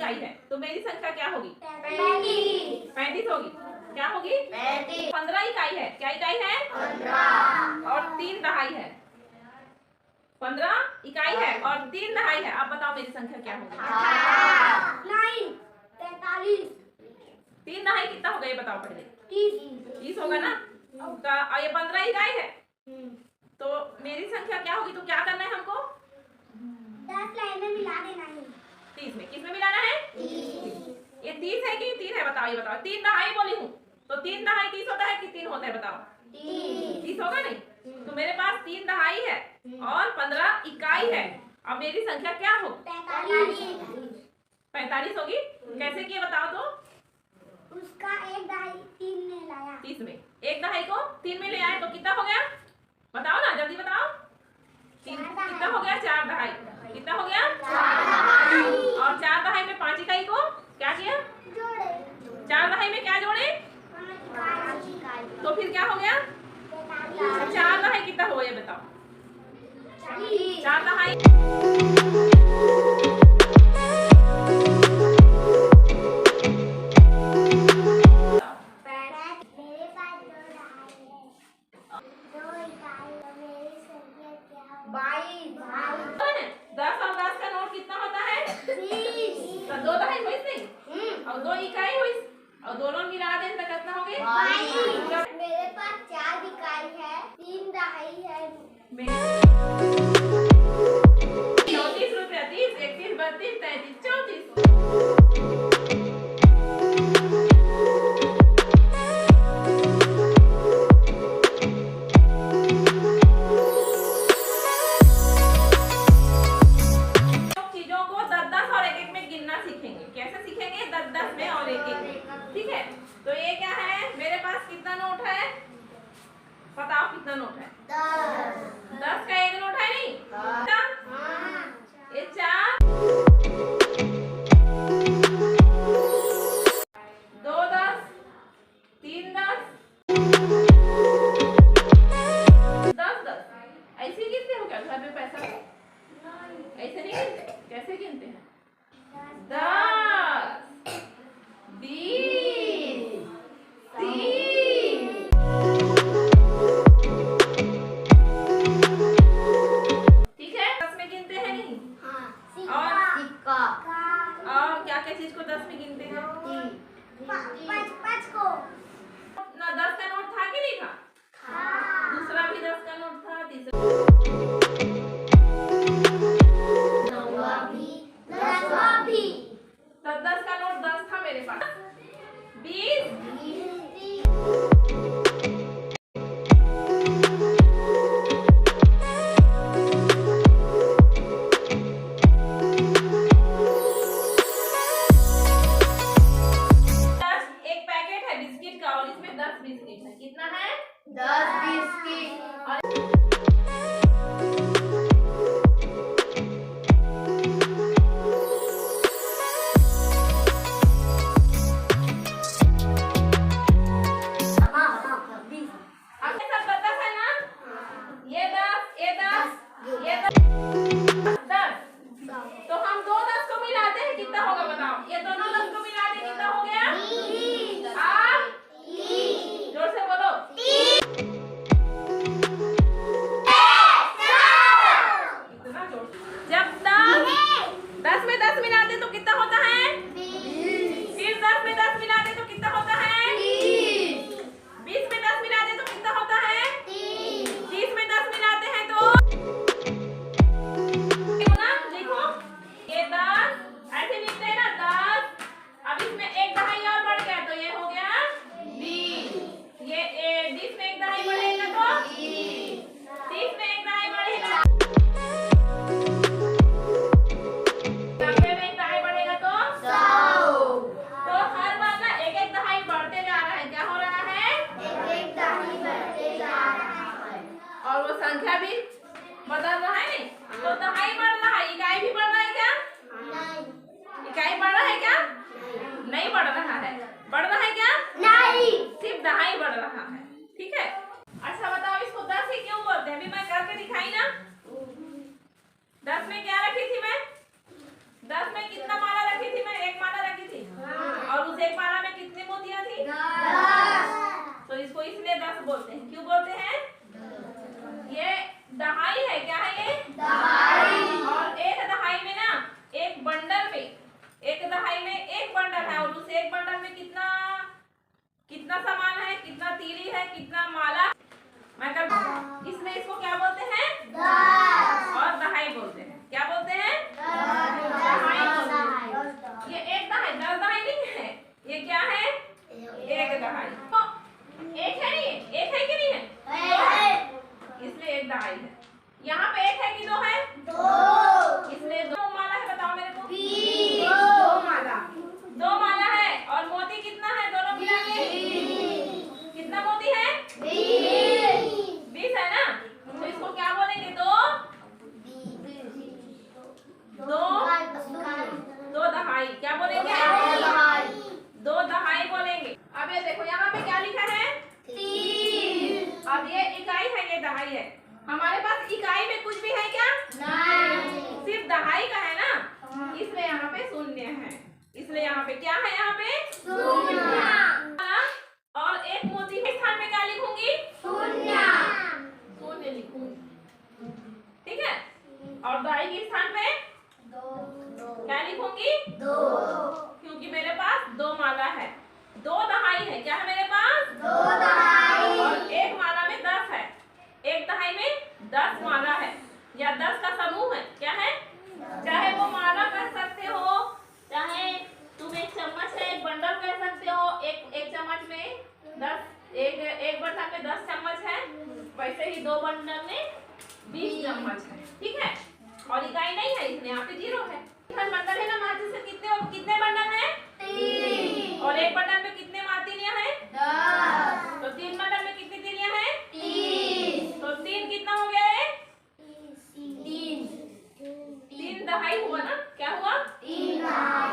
इकाई है तो मेरी संख्या क्या होगी? 35 होगी। क्या होगी? 15 इकाई है। क्या इकाई है? 15 और 3 दहाई है। 15 इकाई है और 3 दहाई है। अब बताओ मेरी संख्या क्या होगी? 43 3 दहाई कितना होगा ये बताओ पहले। 30 होगा ना। और ये 15 इकाई है तो मेरी संख्या क्या होगी? तो क्या करना है हमको? 10 लाइन में मिला देना है। 30 में किस में मिलाना है? ये 30 है कि 3 है बताओ। ये बताओ 3 दहाई बोली हूँ तो 3 दहाई 30 होता है कि 3 होता है बताओ? 30 होगा नहीं। तो मेरे पास 3 दहाई है और 15 इकाई है। अब मेरी संख्या क्या हो? 45 होगी। कैसे किए बताओ तो? उसका एक दहाई 3 में लाया। 30 में एक दहाई को 3 में ले आए तो कितना हो गया? बताओ ना जल्दी बताओ। कितना हो गया? 4 दहाई। कितना हो गया? 4 दहाई। और 4 दहाई में 5 इकाई को क्या किया? जोड़े। 4 दहाई में क्या जोड़े? 5 इकाई। तो फिर क्या हो गया? 4 दहाई कितना हो ये बताओ? 4 दहाई मेरे पास 2 दहाई है। 2 इकाई तो मेरी संख्या क्या होगी? 22 10 और 10 का नोट कितना होता है? 20 तो 2 दहाई हुई नहीं और 2 इकाई हुई और दोनों मिला दें तो कितना हो गए? 22। मेरे पास 4 इकाई है 3 दहाई है। 34 रुपया 30 31 32 33 34। चीजों को 10-10 और 1-1 में गिनना सीखेंगे। कैसे सीखेंगे? 10-10 में और 1-1 में। ठीक है तो ये क्या है? मेरे पास कितना नोट है बताओ? कितना नोट है? 10 का एक नोट है नहीं? ये 4 2 10 3 10 10 10 ऐसे गिनते हो क्या घर में पैसा? ऐसे नहीं गिनते। कैसे गिनते हैं? 10 20 30 ठीक है 10 में गिनते हैं नहीं? सिक्का और क्या क्या चीज को 10 में गिनते हैं? 5 को ना 10 का नोट था कि नहीं था? दूसरा भी 10 का नोट था। तीसरा 10 भी तो 10 का नोट 10 था मेरे पास। 20 एक पैकेट है बिस्किट का और इसमें 10 बिस्किट है। कितना है? 10 बिस्किट। और इसलिए इसको क्या बोलते हैं? और दहाई बोलते हैं। क्या बोलते हैं? दहाई बोलते हैं। ये एक दहाई, 10 दहाई नहीं है, ये क्या है? एक दहाई। तो एक है नहीं, एक है कि नहीं है? इसलिए एक दहाई है। यहाँ पे एक है कि दो है? इसलिए दो माला है। बताओ मेरे को। दो माला है। और मोती कितना है दोनों मिला के? कितना मोती है? 20 है ना। तो इसको क्या बोलेंगे? दो दहाई। क्या बोलेंगे? दो दहाई बोलेंगे। अब ये देखो यहाँ पे क्या लिखा है? 3। अब ये इकाई है, ये दहाई है। हमारे पास इकाई में कुछ भी है क्या? नहीं, सिर्फ दहाई का है ना, इसलिए यहाँ पे शून्य है। इसलिए यहाँ पे क्या है? यहाँ पे शून्य। और एक मोती के स्थान पे क्या लिखूंगी? शून्य लिखूंगी। ठीक है। और दहाई के स्थान पे क्या लिखूंगी? क्योंकि मेरे पास दो माला है, दो दहाई है। क्या है मेरे पास? और एक माला में 10 है। एक दहाई में 10 माला है, या 10 का समूह है। क्या है? चाहे वो माला कह सकते हो, चाहे तुम एक चम्मच है, एक बंडल कह सकते हो। एक चम्मच में 10, एक बर्तन में 10 चम्मच है, वैसे ही दो बंडल में 20 चम्मच है। ठीक है। और इकाई नहीं है, इसलिए यहाँ पे 0 है। बंडल है ना, माचिस से कितने बंडल है? 3। और एक बंडल में कितने तीलियां हैं? 10। तो 3 बंडल में कितनी तीलियां हैं? 30। तो 3 कितना हो गया है? 3 दहाई हुआ ना। क्या हुआ? 3 दहाई।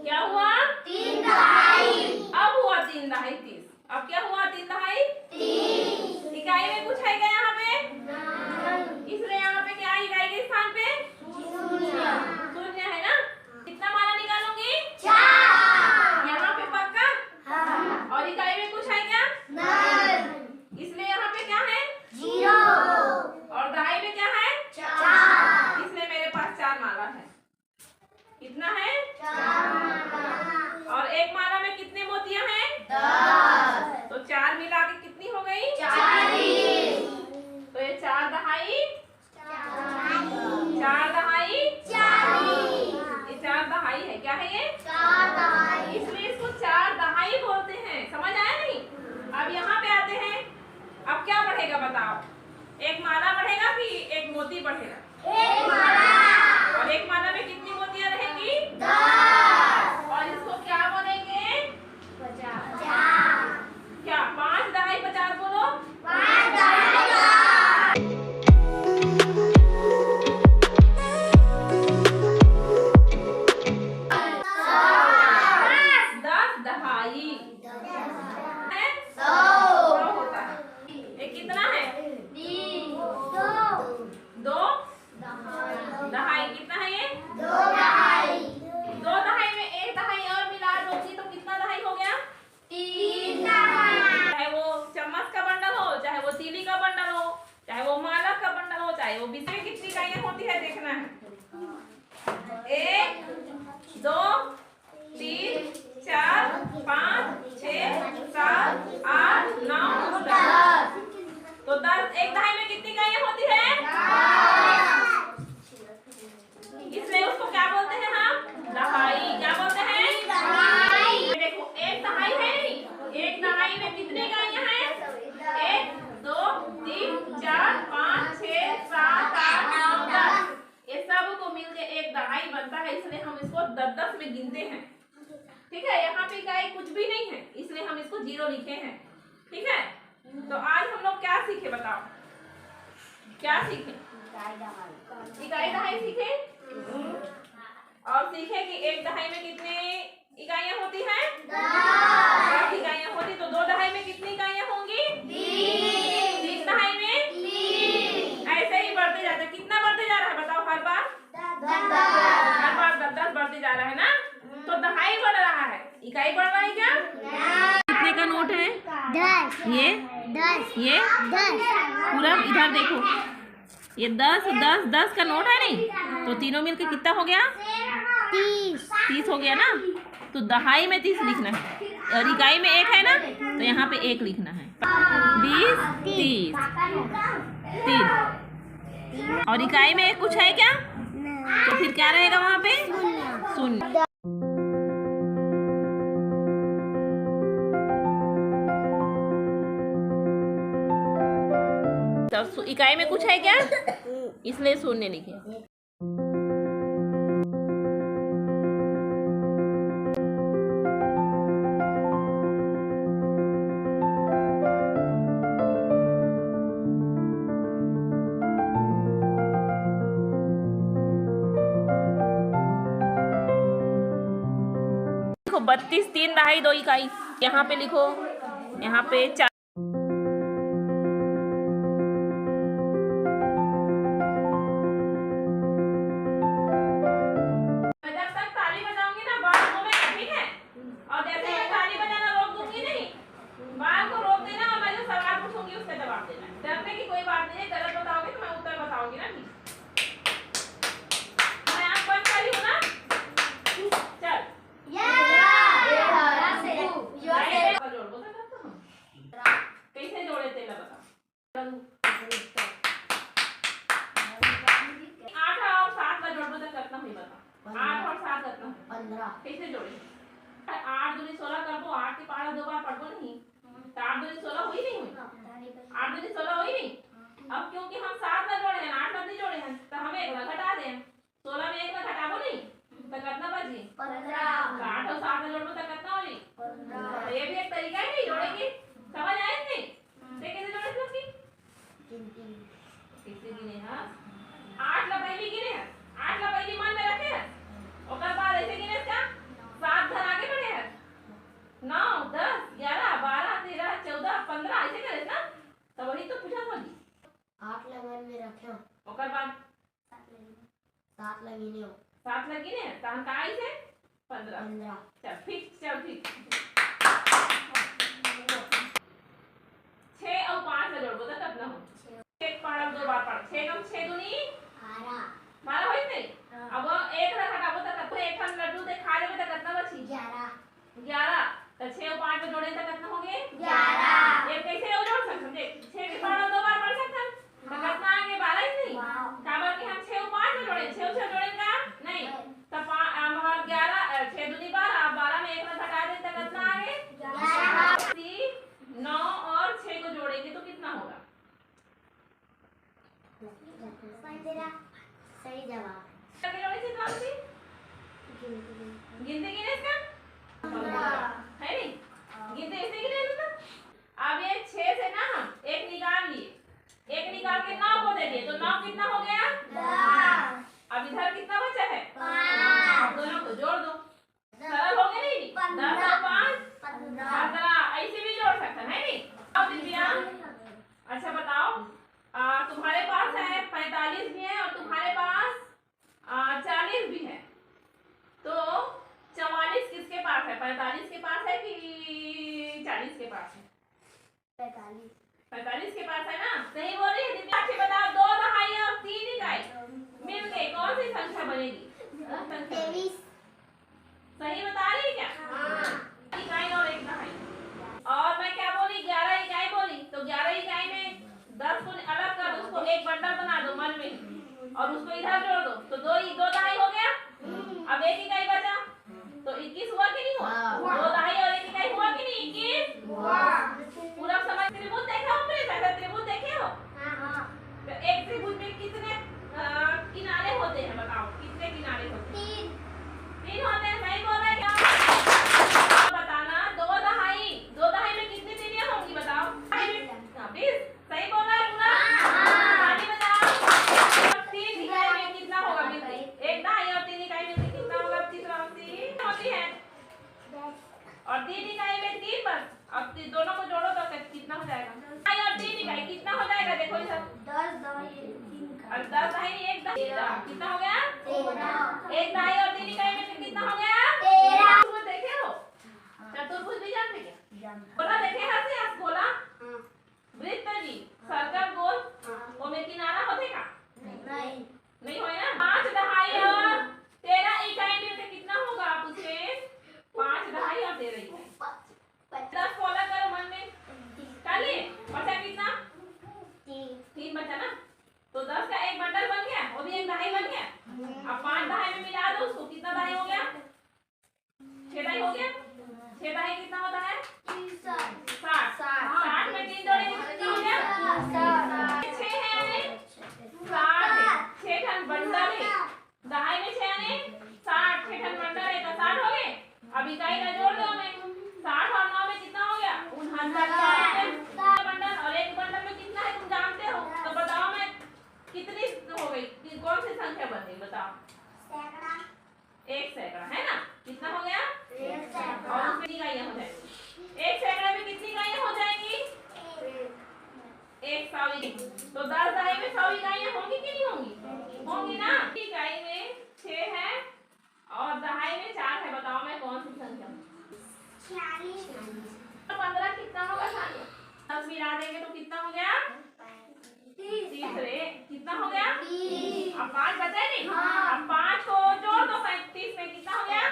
क्या हुआ? 3 दहाई। अब हुआ 3 दहाई 30। अब क्या हुआ? 3 दहाई 30। इकाई में कुछ है क्या यहाँ पे? नहीं। इसलिए यहाँ पे क्या है? इकाई के स्थान पे शून्य है ना। कितना माला निकालूंगी? 4। यहाँ पे पक्का? हाँ। और इकाई में कुछ है क्या? नहीं। इसलिए यहाँ पे क्या है? 0। और दहाई में क्या है? 4। इसलिए मेरे पास 4 माला है। कितना है? 4। और एक माला में कितने मोतियां हैं? 10। तो 4 मिला के कितनी हो गई? 40। तो ये 4 दहाई 4 दहाई 40। ये 4 दहाई है। क्या है ये? 4 दहाई। इसलिए इसको 4 दहाई बोलते हैं। समझ आया नहीं? अब यहाँ पे आते हैं। अब क्या बढ़ेगा बताओ? एक माला बढ़ेगा कि एक मोती बढ़ेगा? एक माला। और एक माला में कितनी मोतियां रहेंगी? 10। और इसको क्या बोलेंगे? 50। क्या? 5 दहाई 50 बोलो। 5 दहाई 10 दहाई है 100 होता है। ये कितना है? 2 दहाई। कितना है ये? 2 दहाई। 2 दहाई में एक दहाई और मिला दोगी तो कितना दहाई हो गया? 3 दहाई। चाहे वो चम्मच का बंडल हो, चाहे वो तीली का बंडल हो, चाहे वो माला का बंडल हो, चाहे वो बीच में कितनी इकाइयां होती है देखना है। 1 2 3 4 5 6 7 8 9 10। तो 10 एक दहाई में कितनी इकाइयां होती है? 10। इसलिए उसको क्या बोलते हैं हम? दहाई। क्या बोलते हैं? दहाई। देखो एक दहाई है नहीं, एक दहाई में कितनी इकाइयां हैं? 1 2 3 4 5 6 7 8 9 10। ये सब को मिलके एक दहाई बनता है। इसलिए हम इसको 10-10 में गिनते हैं। ठीक है। यहाँ पे इकाई कुछ भी नहीं है, इसलिए हम इसको 0 लिखे हैं। ठीक है। तो आज हम लोग क्या सीखे बताओ? क्या सीखे? इकाई दहाई सीखे। और सीखे कि एक दहाई में कितनी इकाइयां होती हैं? 10 इकाइयां होती। तो 2 दहाई में कितनी इकाइयां होंगी? 20। 3 दहाई में 3। ऐसे ही बढ़ते जाते। कितना बढ़ते जा रहा है बताओ? हर बार 10-10 बढ़ते जा रहा है ना। तो दहाई बढ़ रहा है, इकाई बढ़ रहा है क्या? कितने का नोट है? 10। ये 10 पूरा इधर देखो, ये 10 का नोट है नहीं। तो तीनों मिलके कितना हो गया? 30 हो गया ना। तो दहाई में 30 लिखना है, और इकाई में 1 है ना, तो यहाँ पे 1 लिखना है। 20 30। 3। और इकाई में कुछ है क्या? तो फिर क्या रहेगा वहाँ पे? शून्य। तो इकाई में कुछ है क्या? इसलिए शून्य लिखे। लिखो 32 3 दहाई 2 इकाई। यहाँ पे लिखो, यहाँ पे 4। जब तक ताली बजाऊंगी ना बाल घूमेगा, ठीक है? और जैसे मैं ताली बजाना रोक दूंगी नहीं, बाल को रोक देना और मैं जो सवाल पूछूंगी उसके जवाब देना। डरने की कोई बात नहीं है, गलत बताओगे तो मैं उत्तर बताऊंगी ना। मैं आँख बंद करी हूँ ना? चल कैसे जोड़े थे बता। 8 और 7 का जोड़ बता कितना हुई बता। 8 और 7 कितना? 15। कैसे जोड़े? 8 दूनी 16 कर दो। 8 की पहाड़ा 2 बार पढ़ दो नहीं तो 8 दूनी 16 हुई नहीं हुई? 8 दूनी 16 हुई नहीं। अब क्योंकि हम 7 ना जोड़े हैं, 8 नहीं जोड़े हैं, तो हम 1 ना घटा दें। 16 में 1 ना घटाबो नहीं तो कितना बची? 15। 8 और 7 जोड़ दो तो कितना होगी? 15। ये भी एक तरीका है जोड़े की। समझ आए नहीं? कैसे जोड़े थे उसकी? कैसे गिने? हां 8 ला पहली गिने हैं, 8 ला पहली मन में रखे हैं। ओकर बाद ऐसे गिने क्या? 7 धर आगे बढ़े हैं। 9 10 11 12 13 14 15 ऐसे करे ना। तो वही तो पूछा था जी। 8 ला मन में रखे। ओकर बाद 7 ला गिने। 7 ला गिने तो हम का आई से 15। चल ठीक, चल ठीक। 6 और 5 ला जोड़ बता कितना हो? 1 पढ़ 2 बार पढ़। 6 कम 6 दूनी 12 होई नहीं। अब 1 ला घटाबो तो कितना? एक हम लड्डू दे खा लेबे तो कितना बची? 11। तो 6 और 5 में जोड़े तो कितना हो गए? 11। ये कैसे और जोड़ सकते हैं? देख 6 के पढ़ 2 बार पढ़ सकते हैं तो कितना आगे? 12 ही नहीं। काबर कि हम 6 और 5 में जोड़े, 6 और 6 जोड़ेंगे नहीं तो 11 6 दूनी 12, 12 में 1 ना घटा दें तो कितना आगे? 11। 9 और 6 को जोड़ेंगे तो कितना होगा? 15। सही जवाब। क्या जोड़े थे तो गिनते गिने इसका? है नहीं? गिनते ऐसे गिने ना। अब ये 6 से ना हम 1 निकाल लिए, 1 निकाल के 9 को दे दिए तो 9 कितना हो गया? 10। अब इधर कितना बचा है? 5। दोनों को जोड़ दो, सरल हो गया नहीं? 10 और 5 15। ऐसे भी जोड़ सकते हैं नहीं? अब दिव्या अच्छा बताओ, तुम्हारे पास है 45 भी है और तुम्हारे पास 40 भी है, तो 44 किसके पास है? 45 के पास है कि 40 के पास है? 45 के पास है ना। सही बोल रही है दिव्या। अच्छा बताओ 2 दहाई और 3 इकाई मिलके कौन सी संख्या बनेगी? 23। सही बता रही है क्या? हाँ। इकाई और 1 दहाई। और मैं क्या बोली? 11 इकाई बोली तो 11 इकाई में 10 को अलग कर, उसको एक बंडल बना दो मन में और उसको इधर जोड़ दो तो 2 दहाई हो गया। अब 1 इकाई बचा तो 21 हुआ कि नहीं हुआ? 2 दहाई और 1 इकाई हुआ कि नहीं? 21 हुआ। पूरा समझ त्रिभुज देखा हो? मेरे त्रिभुज देखे हो? तो एक त्रिभुज में कितने किनारे होते हैं बताओ? कितने किनारे होते हैं? 3 होते हैं। सही बोल रहे हैं क्या? बताना 2 दहाई में कितनी तीलियां होंगी बताओ? 20। सही बोल रहा है पूरा? ताली बजाओ। 3 इकाई में कितना होगा मिलके? 1 दहाई और 3 इकाई में कितना होगा? 30 होती है और 3 इकाई में 3 बस। अब दोनों को जोड़ो तो कितना हो जाएगा? 2 और 3 इकाई कितना हो जाएगा? देखो इधर 10 दहाई 1 दहाई कितना हो गया? 13। 1 दहाई और 3 इकाई में कितना हो गया? 13। देखे हो? चतुर्भुज भी जानते क्या? गोला देखे हंस गोला? वृत्त जी सर्कल गोल वो में किनारा होते का? नहीं होए ना। 5 दहाई और 13 इकाई मिलके कितना होगा? आप उसे 5 दहाई और 13 इकाई 10 को अलग करो मन में कर लिए। बचा कितना? 3 बचा ना। इकाई का जोड़ दो हमें। 60 और 9 में कितना हो गया? 69 बंडल, और एक बंडल में कितना है तुम जानते हो, तो बताओ मैं कितनी हो गई, कौन सी संख्या बन गई बताओ? सैकड़ा। 1 सैकड़ा है ना, कितना हो गया? 1 सैकड़ा। और उसमें इकाइयां हो जाएंगी। 1 सैकड़े में कितनी इकाइयां हो जाएंगी? 100 इकाई। तो 10 दहाई में 100 इकाइयां होंगी कि नहीं होंगी? होंगी ना। इकाई में 6 है और दहाई में 4 है, बताओ मैं कौन सी संख्या हूँ? 46। 15 कितना होगा सानिया? 10 मिला देंगे तो कितना हो गया? 30। कितना हो गया? 30। अब 5 बचे नहीं? हाँ। अब 5 को जोड़ दो 35 में, कितना हो गया?